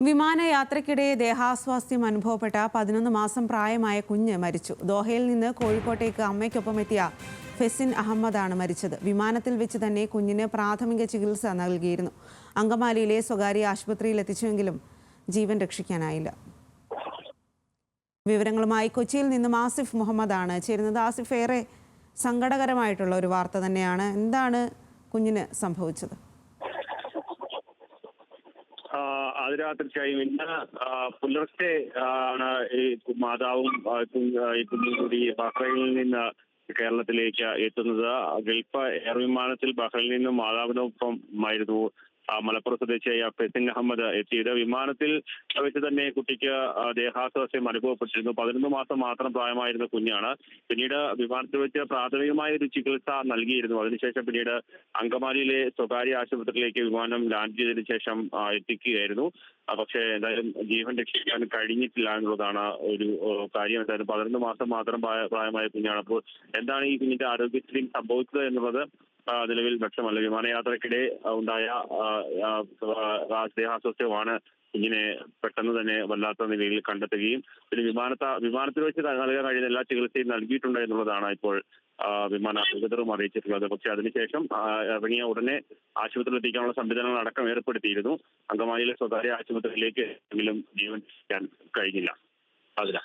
വിമാനയാത്രയ്ക്കിടെ ദേഹാസ്വാസ്ഥ്യം അനുഭവപ്പെട്ട 11 മാസം പ്രായമായ കുഞ്ഞ് മരിച്ചു. ദോഹയിൽ നിന്ന് കോഴിക്കോട്ടേക്ക് അമ്മയ്ക്കൊപ്പം എത്തിയ ഫെസിൻ അഹമ്മദാണ് മരിച്ചത്. വിമാനത്തിൽ വെച്ച് തന്നെ കുഞ്ഞിന് പ്രാഥമിക ചികിത്സ നൽകിയിരുന്നു. അങ്കമാലിയിലെ സ്വകാര്യ ആശുപത്രിയിൽ എത്തിച്ചുവെങ്കിലും ജീവൻ രക്ഷിക്കാനായില്ല. വിവരങ്ങളുമായി കൊച്ചിയിൽ നിന്നും ആസിഫ് മുഹമ്മദാണ് ചേരുന്നത്. ആസിഫ്, ഏറെ സങ്കടകരമായിട്ടുള്ള ഒരു വാർത്ത തന്നെയാണ്. എന്താണ് കുഞ്ഞിന് സംഭവിച്ചത്? തീർച്ചയായും ഇന്ന് പുലർച്ചെ ആണ് ഈ മാതാവും ഈ കുഞ്ഞും കൂടി ബഹ്റൈനിൽ നിന്ന് കേരളത്തിലേക്ക് എത്തുന്നത്. ഗൾഫ് എയർ വിമാനത്തിൽ ബഹ്റൈനിൽ നിന്നും മാതാവിനൊപ്പമായിരുന്നു മലപ്പുറം സ്വദേശിയായ ഫെസിൻ അഹമ്മദ് എത്തിയത്. വിമാനത്തിൽ വെച്ച് തന്നെ കുട്ടിക്ക് ദേഹാസ്വാസ്ഥ്യം അനുഭവപ്പെട്ടിരുന്നു. 11 മാസം മാത്രം പ്രായമായിരുന്ന കുഞ്ഞാണ്. പിന്നീട് വിമാനത്തിൽ വെച്ച് പ്രാഥമികമായ ഒരു ചികിത്സ നൽകിയിരുന്നു. അതിനുശേഷം പിന്നീട് അങ്കമാലിയിലെ സ്വകാര്യ ആശുപത്രിയിലേക്ക് വിമാനം ലാൻഡ് ചെയ്തതിനു ശേഷം എത്തിക്കുകയായിരുന്നു. പക്ഷേ എന്തായാലും ജീവൻ രക്ഷിക്കാൻ കഴിഞ്ഞിട്ടില്ല എന്നുള്ളതാണ് ഒരു കാര്യം. എന്തായാലും 11 മാസം മാത്രം പ്രായമായ കുഞ്ഞാണ്. അപ്പോൾ എന്താണ് ഈ കുഞ്ഞിന്റെ ആരോഗ്യസ്ഥിതി സംഭവിച്ചത് എന്നുള്ളത് നിലവിൽ വ്യക്തമല്ല. വിമാനയാത്രക്കിടെ ഉണ്ടായ ദേഹാസ്വാസ്ഥ്യമാണ് കുഞ്ഞിനെ പെട്ടെന്ന് തന്നെ വല്ലാത്ത നിലയിൽ കണ്ടെത്തുകയും പിന്നെ വിമാനത്തിൽ വെച്ച് നൽകാൻ കഴിയുന്ന എല്ലാ ചികിത്സയും നൽകിയിട്ടുണ്ട് എന്നുള്ളതാണ് ഇപ്പോൾ വിമാന അധികൃതരും അറിയിച്ചിട്ടുള്ളത്. പക്ഷെ അതിനുശേഷം ഇറങ്ങിയ ഉടനെ ആശുപത്രിയിൽ എത്തിക്കാനുള്ള സംവിധാനങ്ങൾ അടക്കം ഏർപ്പെടുത്തിയിരുന്നു. അങ്കമാലിയിലെ സ്വകാര്യ ആശുപത്രിയിലേക്ക് എങ്കിലും ജീവൻ രക്ഷിക്കാൻ കഴിഞ്ഞില്ല. അതിനാ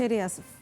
ശരി ആസിഫ്.